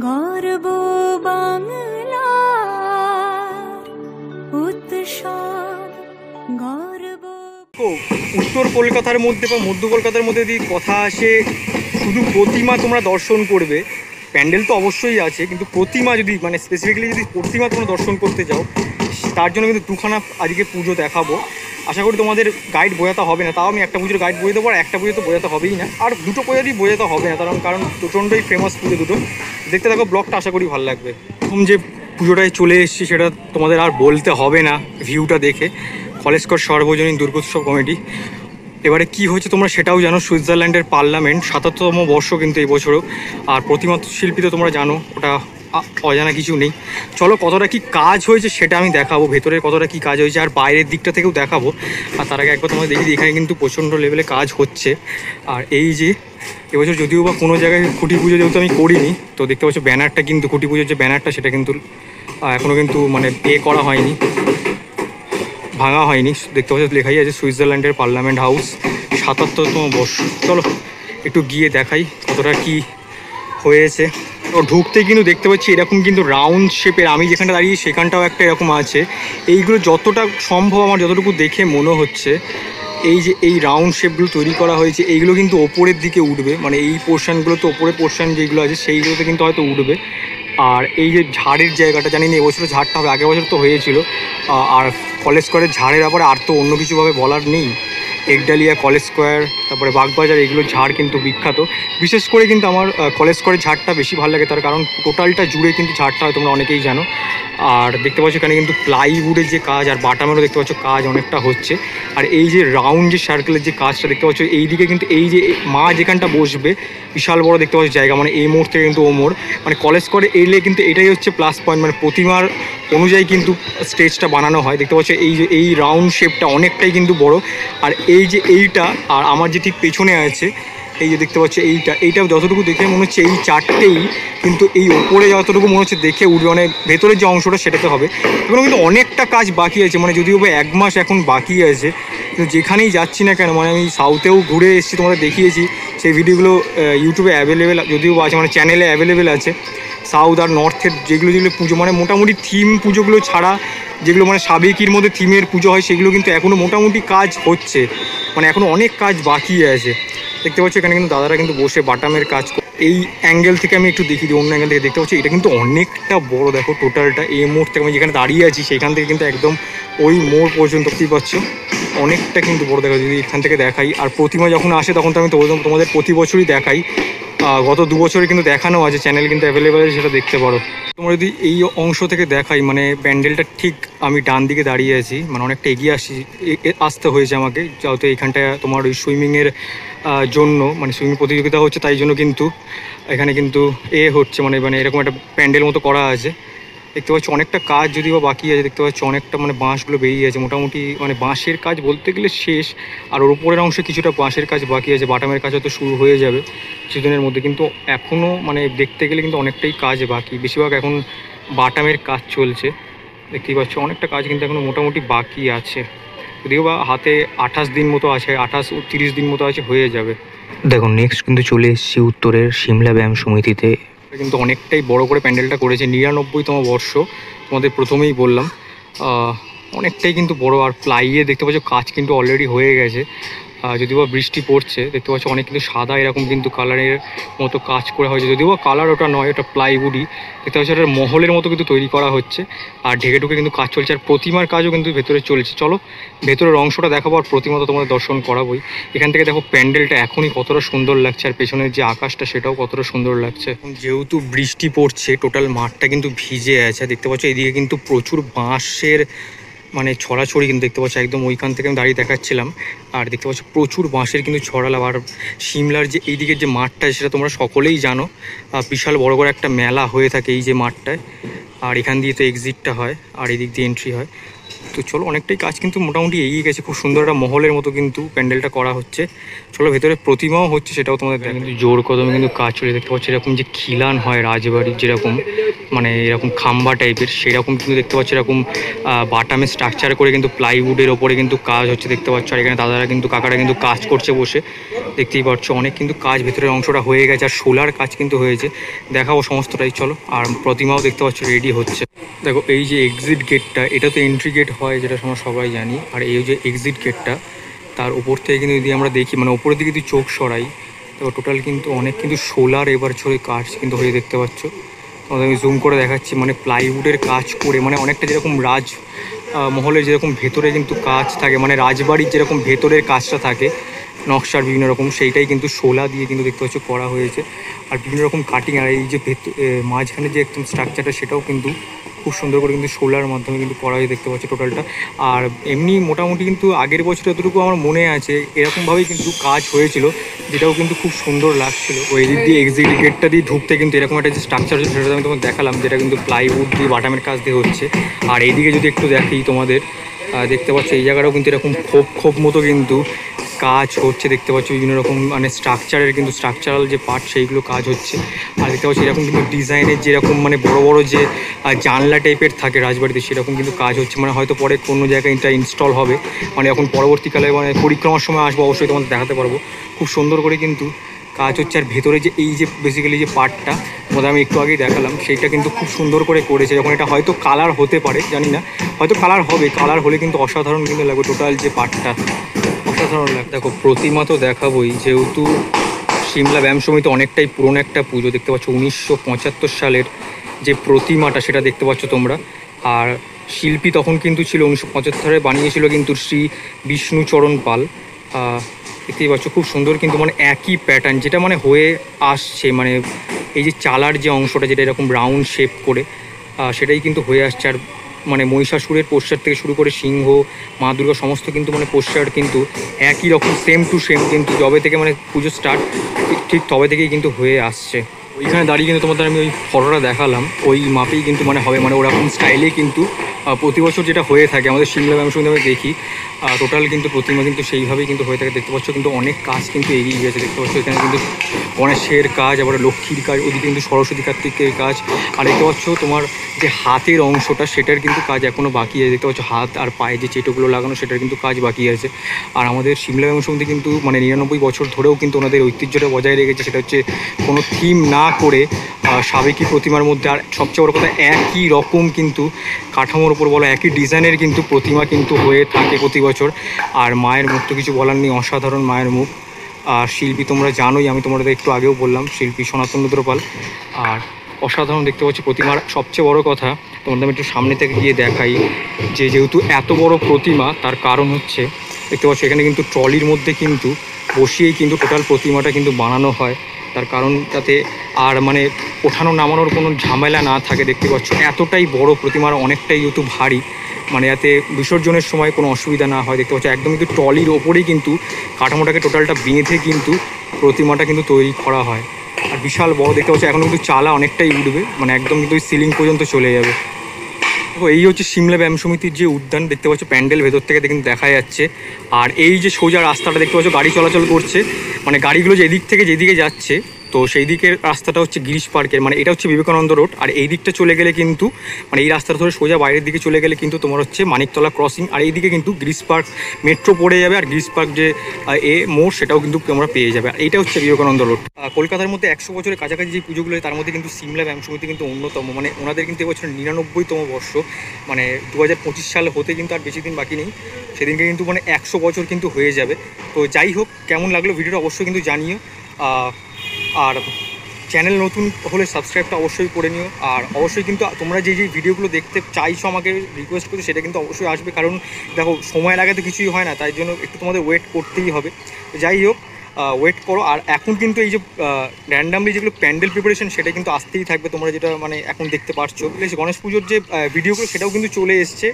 গর্ব বাংলার উৎসব গর্ব। উত্তর কলকাতার মধ্যে বা মধ্য কলকাতার মধ্যে যদি কথা আসে, শুধু প্রতিমা তোমরা দর্শন করবে, প্যান্ডেল তো অবশ্যই আছে, কিন্তু প্রতিমা যদি মানে স্পেসিফিক্যালি যদি প্রতিমা তোমরা দর্শন করতে যাও, তার জন্য কিন্তু দুখানা আজকে পুজো দেখাবো। আশা করি তোমাদের গাইড বোঝাতে হবে না, তাও আমি একটা পুজোর গাইড বোঝাতে পারবো, আর একটা পুজো তো বোঝাতে হবেই না, আর দুটো পুজোতেই বোঝাতে হবে না, কারণ প্রচণ্ডই ফেমাস পুজো দুটো। দেখতে থাকো ব্লগটা, আশা করি ভালো লাগবে। প্রথম যে পুজোটায় চলে এসেছি সেটা তোমাদের আর বলতে হবে না, ভিউটা দেখে। কলেজকর সর্বজনীন দুর্গোৎসব কমিটি। এবারে কি হয়েছে তোমরা সেটাও জানো, সুইজারল্যান্ডের পার্লামেন্ট ৭৭তম বর্ষ কিন্তু এই বছরও। আর প্রতিমা শিল্পী তো তোমরা জানো, ওটা অজানা কিছু নেই। চলো কতটা কি কাজ হয়েছে সেটা আমি দেখাবো, ভেতরের কতটা কি কাজ হয়েছে, আর বাইরের দিকটা থেকেও দেখাবো। আর তার আগে একবার তোমাদের দেখি এখানে কিন্তু প্রচণ্ড লেভেলে কাজ হচ্ছে। আর এই যে এবছর যদিও বা কোনো জায়গায় খুঁটি পুজো যেহেতু আমি করিনি, তো দেখতে পাচ্ছ ব্যানারটা কিন্তু খুঁটি পুজোর যে ব্যানারটা সেটা কিন্তু এখনও কিন্তু মানে করা হয়নি, ভাঙা হয়নি। দেখতে পাচ্ছ লেখাই আছে সুইজারল্যান্ডের পার্লামেন্ট হাউস ৭৭তম বর্ষ। চলো একটু গিয়ে দেখাই কতটা কি হয়েছে। তো ঢুকতে কিন্তু দেখতে পাচ্ছি এরকম কিন্তু রাউন্ড শেপের, আমি যেখানটা দাঁড়িয়ে সেখানটাও একটা এরকম আছে। এইগুলো যতটা সম্ভব আমার যতটুকু দেখে মনে হচ্ছে, এই যে এই রাউন্ড শেপগুলো তৈরি করা হয়েছে, এইগুলো কিন্তু ওপরের দিকে উঠবে, মানে এই পোর্শানগুলো তো ওপরের পোর্শান যেগুলো আছে সেইগুলোতে কিন্তু হয়তো উঠবে। আর এই যে ঝাড়ের জায়গাটা, জানি না এবছর ঝাড়টা হবে, আগের বছর তো হয়েছিল। আর কলেজ স্কোয়ারের ঝাড়ের ব্যাপারে আর তো অন্য কিছুভাবে বলার নেই। একডালিয়া, কলেজ স্কোয়ার, তারপরে বাগবাজার, এগুলো ঝাড় কিন্তু বিখ্যাত। বিশেষ করে কিন্তু আমার কলেজ স্কোয়ারের ঝাড়টা বেশি ভালো লাগে, তার কারণ টোটালটা জুড়ে কিন্তু ঝাড়টা হয়, তোমরা অনেকেই জানো। আর দেখতে পাচ্ছ এখানে কিন্তু প্লাইউডের যে কাজ আর বাটামেরও দেখতে পাচ্ছ কাজ অনেকটা হচ্ছে। আর এই যে রাউন্ড যে সার্কেলের যে কাজটা দেখতে পাচ্ছ, এই দিকে কিন্তু এই যে মা যেখানটা বসবে বিশাল বড় দেখতে পাচ্ছ জায়গা, মানে এই মোড় থেকে কিন্তু ও মোড়, মানে কলেজ করে এলে কিন্তু এটাই হচ্ছে প্লাস পয়েন্ট, মানে প্রতিমার অনুযায়ী কিন্তু স্টেজটা বানানো হয়। দেখতে পাচ্ছ এই যে এই রাউন্ড শেপটা অনেকটাই কিন্তু বড়। আর এই যে এইটা, আর আমার যে ঠিক পেছনে আছে এই যে দেখতে পাচ্ছ এইটা যতটুকু দেখে মনে হচ্ছে এই চারটেই কিন্তু এই ওপরে যতটুকু মনে হচ্ছে দেখে উঠবে, মানে ভেতরের যে অংশটা সেটাতে হবে। এখনও কিন্তু অনেকটা কাজ বাকি আছে, মানে যদিও বা 1 মাস এখন বাকি আছে, কিন্তু যেখানেই যাচ্ছি না কেন, মানে আমি সাউথেও ঘুরে এসেছি, তোমাদের দেখিয়েছি সেই ভিডিওগুলো ইউটিউবে অ্যাভেলেবেল যদিও আছে, মানে চ্যানেলে অ্যাভেলেবেল আছে। সাউথ আর নর্থের যেগুলো পুজো, মানে মোটামুটি থিম পুজোগুলো ছাড়া যেগুলো মানে সাবেকির মধ্যে থিমের পুজো হয়, সেগুলো কিন্তু এখনও মোটামুটি কাজ হচ্ছে, মানে এখনও অনেক কাজ বাকি আছে। দেখতে পাচ্ছি এখানে কিন্তু দাদারা কিন্তু বসে বাটামের কাজ। এই অ্যাঙ্গেল থেকে আমি একটু দেখি, অন্য অ্যাঙ্গেল থেকে দেখতে পাচ্ছি এটা কিন্তু অনেকটা বড়। দেখো টোটালটা এই মোড় থেকে আমি যেখানে দাঁড়িয়ে আছি সেখান থেকে কিন্তু একদম ওই মোড় পর্যন্ত দেখতেই পাচ্ছ, অনেকটা কিন্তু বড়। দেখো যদি এখান থেকে দেখাই, আর প্রতিমা যখন আসে তখন তো আমি তোমাদের প্রতি বছরই দেখাই, গত 2 বছরে কিন্তু দেখানো আছে, চ্যানেল কিন্তু অ্যাভেলেবেল আছে, সেটা দেখতে পারো। তোমরা যদি এই অংশ থেকে দেখাই, মানে প্যান্ডেলটা ঠিক আমি ডান দিকে দাঁড়িয়ে আছি, মানে অনেকটা এগিয়ে আসতে হয়েছে আমাকে, যেহেতু এইখানটায় তোমার ওই সুইমিংয়ের জন্য, মানে সুইমিং প্রতিযোগিতা হচ্ছে, তাই জন্য কিন্তু এখানে কিন্তু হচ্ছে, মানে এরকম একটা প্যান্ডেল মতো করা আছে। দেখতে পাচ্ছি অনেকটা কাজ যদিও বা বাকি আছে, দেখতে পাচ্ছি অনেকটা মানে বাঁশগুলো বেরিয়ে আছে মোটামুটি, মানে বাঁশের কাজ বলতে গেলে শেষ। আর ওর উপরের অংশে কিছুটা বাঁশের কাজ বাকি আছে, বাটামের কাজ হয়তো শুরু হয়ে যাবে কিছুদিনের মধ্যে, কিন্তু এখনও মানে দেখতে গেলে কিন্তু অনেকটাই কাজ বাকি। বেশিরভাগ এখন বাটামের কাজ চলছে, দেখতেই পাচ্ছ অনেকটা কাজ কিন্তু এখনও মোটামুটি বাকি আছে, যদিও বা হাতে 28 দিন মতো আছে, 28-30 দিন মতো আছে, হয়ে যাবে। দেখো নেক্সট কিন্তু চলে এসেছি উত্তরের সিমলা ব্যায়াম সমিতিতে। কিন্তু অনেকটাই বড় করে প্যান্ডেলটা করেছে, 99তম বর্ষ, তোমাদের প্রথমেই বললাম, অনেকটাই কিন্তু বড়। আর প্লাইয়ে দেখতে পাচ্ছ কাজ কিন্তু অলরেডি হয়ে গেছে, যদিও বা বৃষ্টি পড়ছে, দেখতে পাচ্ছ অনেক কিন্তু সাদা এরকম কিন্তু কালারের মতো কাজ করা হয়েছে, যদিও বা কালার ওটা নয়, ওটা প্লাইউডই। দেখতে পাচ্ছ ওটা মহলের মতো কিন্তু তৈরি করা হচ্ছে, আর ঢেকে ঢুকে কিন্তু কাজ চলছে, আর প্রতিমার কাজও কিন্তু ভেতরে চলছে। চলো ভেতরের অংশটা দেখাবো, আর প্রতিমা তো তোমাদের দর্শন করাবোই। এখান থেকে দেখো প্যান্ডেলটা এখনই কতটা সুন্দর লাগছে, আর পেছনের যে আকাশটা সেটাও কতটা সুন্দর লাগছে। যেহেতু বৃষ্টি পড়ছে, টোটাল মাঠটা কিন্তু ভিজে আছে। দেখতে পাচ্ছ এইদিকে কিন্তু প্রচুর বাঁশের মানে ছড়াছড়ি কিন্তু দেখতে পাচ্ছ, একদম ওইখান থেকে আমি দাঁড়িয়ে দেখাচ্ছিলাম। আর দেখতে পাচ্ছ প্রচুর বাঁশের কিন্তু ছড়ালাম। আর সিমলার যে এইদিকের যে মাঠটা সেটা তোমরা সকলেই জানো, বিশাল বড় করে একটা মেলা হয়ে থাকে এই যে মাঠটায়। আর এখান দিয়ে তো এক্সিটটা হয়, আর এদিক দিয়ে এন্ট্রি হয়। তো চলো, অনেকটাই কাজ কিন্তু মোটামুটি এগিয়ে গেছে, খুব সুন্দর একটা মহলের মতো কিন্তু প্যান্ডেলটা করা হচ্ছে। চলো ভেতরে প্রতিমাও হচ্ছে, সেটাও তোমাদের কিন্তু জোর কদমে কিন্তু কাজ চলে। দেখতে পাচ্ছ এরকম যে খিলান হয় রাজবাড়ির যেরকম, মানে এরকম খাম্বা টাইপের, সেরকম কিন্তু দেখতে পাচ্ছ এরকম বাটামের স্ট্রাকচার করে কিন্তু প্লাইউডের ওপরে কিন্তু কাজ হচ্ছে দেখতে পাচ্ছ। আর এখানে দাদারা কিন্তু কাকারা কিন্তু কাজ করছে বসে, দেখতেই পাচ্ছ অনেক কিন্তু কাজ ভেতরের অংশটা হয়ে গেছে, আর সোলার কাজ কিন্তু হয়েছে, দেখাবো সমস্তটাই। চলো, আর প্রতিমাও দেখতে পাচ্ছ রেডি হচ্ছে। দেখো এই যে এক্সিট গেটটা, এটা তো এন্ট্রি গেট হয় যেটা আমরা সবাই জানি, আর এই যে এক্সিট গেটটা তার উপর থেকে কিন্তু যদি আমরা দেখি, মানে উপরের দিকে যদি চোখ সরাই, তো টোটাল কিন্তু অনেক কিন্তু সোলার এবার ছড়ে কাজ কিন্তু হয়ে দেখতে পাচ্ছ। তোমাদের আমি জুম করে দেখাচ্ছি, মানে প্লাইউডের কাজ করে, মানে অনেকটা যেরকম রাজ মহলের যেরকম ভেতরে কিন্তু কাজ থাকে, মানে রাজবাড়ির যেরকম ভেতরের কাজটা থাকে নকশার বিভিন্ন রকম, সেইটাই কিন্তু শোলা দিয়ে কিন্তু দেখতে পাচ্ছ করা হয়েছে। আর বিভিন্ন রকম কাটিং, আর এই যে মাঝখানে যে একদম স্ট্রাকচারটা সেটাও কিন্তু খুব সুন্দর করে কিন্তু সোলার মাধ্যমে কিন্তু করা হয়ে দেখতে পাচ্ছ টোটালটা। আর এমনি মোটামুটি কিন্তু আগের বছর যতটুকু আমার মনে আছে এরকমভাবেই কিন্তু কাজ হয়েছিল, যেটাও কিন্তু খুব সুন্দর লাগছিল। ওই দিক দিয়ে এক্সিট গেটটা দিয়ে ঢুকতে কিন্তু এরকম একটা যে স্ট্রাকচার হচ্ছে সেটা আমি তোমাকে দেখালাম, যেটা কিন্তু প্লাইউড দিয়ে বাটামের কাজ দিয়ে হচ্ছে। আর এইদিকে যদি একটু দেখি তোমাদের, দেখতে পাচ্ছ এই জায়গাটাও কিন্তু এরকম খোপ খোপ মতো কিন্তু কাজ হচ্ছে দেখতে পাচ্ছ, বিভিন্ন রকম মানে স্ট্রাকচারের কিন্তু স্ট্রাকচারাল যে পার্ট সেইগুলো কাজ হচ্ছে। আর দেখতে পাচ্ছি এরকম কিন্তু ডিজাইনের যেরকম মানে বড় বড় যে জানলা টাইপের থাকে রাজবাড়িতে, সেরকম কিন্তু কাজ হচ্ছে, মানে হয়তো পরে কোনো জায়গায় এটা ইনস্টল হবে, মানে এখন পরবর্তীকালে মানে পরিক্রমার সময় আসবো অবশ্যই তোমাদের দেখাতে পারবো। খুব সুন্দর করে কিন্তু কাজ হচ্ছে। আর ভেতরে যে এই যে বেসিক্যালি যে পার্টটা তোমাদের আমি একটু আগেই দেখালাম, সেইটা কিন্তু খুব সুন্দর করে করেছে। যখন এটা হয়তো কালার হতে পারে জানি না, হয়তো কালার হবে, কালার হলে কিন্তু অসাধারণ কিন্তু লাগবে টোটাল যে পার্টটা, অসাধারণ লাগে। দেখো প্রতিমা তো দেখাবোই, যেহেতু সিমলা ব্যায়াম সমিতি অনেকটাই পুরনো একটা পুজো, দেখতে পাচ্ছ 1975 সালের যে প্রতিমাটা সেটা দেখতে পাচ্ছ তোমরা। আর শিল্পী তখন কিন্তু ছিল 1975 বানিয়েছিল কিন্তু শ্রী বিষ্ণুচরণ পাল। দেখতেই পাচ্ছ খুব সুন্দর কিন্তু মানে একই প্যাটার্ন যেটা মানে হয়ে আসছে, মানে এই যে চালার যে অংশটা যেটা এরকম রাউন্ড শেপ করে সেটাই কিন্তু হয়ে আসছে। আর মানে মহিষাসুরের পোস্টার থেকে শুরু করে সিংহ, মা দুর্গা সমস্ত কিন্তু মানে পোস্টার কিন্তু একই রকম সেম টু সেম, কিন্তু যবে থেকে মানে পুজো স্টার্ট ঠিক তবে থেকেই কিন্তু হয়ে আসছে। ওইখানে দাঁড়িয়ে কিন্তু তোমাদের আমি ওই ফটোটা দেখালাম, ওই মাপেই কিন্তু মানে হবে, মানে ওরকম স্টাইলেই কিন্তু প্রতি বছর যেটা হয়ে থাকে আমাদের সিমলা ব্যায়াম সমিতি আমি দেখি, টোটাল কিন্তু প্রতিমা কিন্তু সেইভাবেই কিন্তু হয়ে থাকে। দেখতে পাচ্ছ কিন্তু অনেক কাজ কিন্তু এগিয়ে গেছে, দেখতে পাচ্ছ এখানে কিন্তু গণেশের কাজ, আবার লক্ষ্মীর কাজ, ওদিকে কিন্তু সরস্বতী কার্তিকের কাজ। আর দেখতে পাচ্ছ তোমার যে হাতের অংশটা সেটার কিন্তু কাজ এখনও বাকি আছে, দেখতে পাচ্ছ হাত আর পায়ে যে চেটোগুলো লাগানো সেটার কিন্তু কাজ বাকি আছে। আর আমাদের সিমলা ব্যায়াম সমিতি কিন্তু মানে 99 বছর ধরেও কিন্তু ওনাদের ঐতিহ্যটা বজায় রেখেছে, সেটা হচ্ছে কোনো থিম না করে সাবেকি প্রতিমার মধ্যে, আর সবচেয়ে বড় কথা একই রকম কিন্তু কাঠামোর উপর বলো একই ডিজাইনের কিন্তু প্রতিমা কিন্তু হয়ে থাকে প্রতি বছর। আর মায়ের মুখ তো কিছু বলার নেই, অসাধারণ মায়ের মুখ। আর শিল্পী তোমরা জানোই, আমি তোমাদের একটু আগেও বললাম শিল্পী সনাতন রুদ্র পাল। আর অসাধারণ দেখতে পাচ্ছি প্রতিমার। সবচেয়ে বড় কথা তোমাদের আমি একটু সামনে থেকে গিয়ে দেখাই, যে যেহেতু এত বড় প্রতিমা তার কারণ হচ্ছে দেখতে পাচ্ছ এখানে কিন্তু ট্রলির মধ্যে কিন্তু বসিয়েই কিন্তু টোটাল প্রতিমাটা কিন্তু বানানো হয়, তার কারণ যাতে আর মানে ওঠানো নামানোর কোনো ঝামেলা না থাকে। দেখতে পাচ্ছ এতটাই বড় প্রতিমার, অনেকটাই যেহেতু ভারী, মানে যাতে বিসর্জনের সময় কোনো অসুবিধা না হয়। দেখতে পাচ্ছ একদম কিন্তু ট্রলির ওপরেই কিন্তু কাঠামোটাকে টোটালটা বেঁধে কিন্তু প্রতিমাটা কিন্তু তৈরি করা হয়। আর বিশাল বড় দেখতে পাচ্ছ, এখন কিন্তু চালা অনেকটাই উঠবে, মানে একদম কিন্তু ওই সিলিং পর্যন্ত চলে যাবে। দেখো এই হচ্ছে সিমলা ব্যায়াম সমিতির যে উদ্যান, দেখতে পাচ্ছ প্যান্ডেল ভেতর থেকে কিন্তু দেখা যাচ্ছে। আর এই যে সোজা রাস্তাটা দেখতে পাচ্ছ গাড়ি চলাচল করছে, মানে গাড়িগুলো যে এদিক থেকে যেদিকে যাচ্ছে তো সেই দিকের রাস্তাটা হচ্ছে গিরিশ পার্কের, মানে এটা হচ্ছে বিবেকানন্দ রোড। আর এই দিকটা চলে গেলে কিন্তু মানে এই রাস্তাটা ধরে সোজা বাইরের দিকে চলে গেলে কিন্তু তোমার হচ্ছে মানিকতলা ক্রসিং, আর এই দিকে কিন্তু গিরিশ পার্ক মেট্রো পড়ে যাবে। আর গিরিশ পার্ক যে মোড় সেটাও কিন্তু তোমরা পেয়ে যাবে। আর এইটা হচ্ছে বিবেকানন্দ রোড। কলকাতার মধ্যে 100 বছরের কাছাকাছি যে পুজোগুলো তার মধ্যে কিন্তু সিমলা ব্যায়াম সমিতি কিন্তু অন্যতম। মানে ওনাদের কিন্তু এবছর 99তম বর্ষ, মানে 2025 সালে হতে কিন্তু আর বেশি দিন বাকি নেই। সেদিনকে কিন্তু মানে 100 বছর কিন্তু হয়ে যাবে। তো যাই হোক, কেমন লাগলো ভিডিওটা অবশ্যই কিন্তু জানিও। আর চ্যানেল নতুন হলে সাবস্ক্রাইবটা অবশ্যই করে নিও। আর অবশ্যই কিন্তু তোমরা যে ভিডিওগুলো দেখতে চাইছো আমাকে রিকোয়েস্ট করছো সেটা কিন্তু অবশ্যই আসবে, কারণ দেখো সময়ের আগে তো কিছুই হয় না, তাই জন্য একটু তোমাদের ওয়েট করতেই হবে। তো যাই হোক, ওয়েট করো। আর এখন কিন্তু এই যে র্যান্ডামলি যেগুলো প্যান্ডেল প্রিপারেশন সেটা কিন্তু আসতেই থাকবে, তোমরা যেটা মানে এখন দেখতে পারছো। গণেশ পুজোর যে ভিডিওগুলো সেটাও কিন্তু চলে এসছে।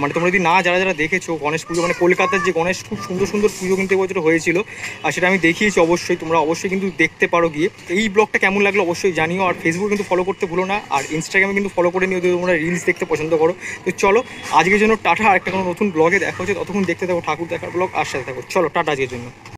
মানে তোমরা যদি যারা যারা দেখেছো গণেশ পুজো, মানে কলকাতার যে গণেশ খুব সুন্দর সুন্দর পুজো কিন্তু এবছর হয়েছিল, আর সেটা আমি দেখিয়েছি। অবশ্যই তোমরা অবশ্যই কিন্তু দেখতে পারো গিয়ে। এই ব্লগটা কেমন লাগলো অবশ্যই জানিও। আর ফেসবুকে কিন্তু ফলো করতে ভুলো না, আর ইনস্টাগ্রামে কিন্তু ফলো করে নিও যদি তোমরা রিলস দেখতে পছন্দ করো। তো চলো আজকের জন্য টাটা। আর একটা কোনো নতুন ব্লগে দেখা হচ্ছে, ততক্ষণ দেখতে থাকো ঠাকুর দেখার ব্লগ, আর সাথে থাকো। চলো টাটা আজকের জন্য।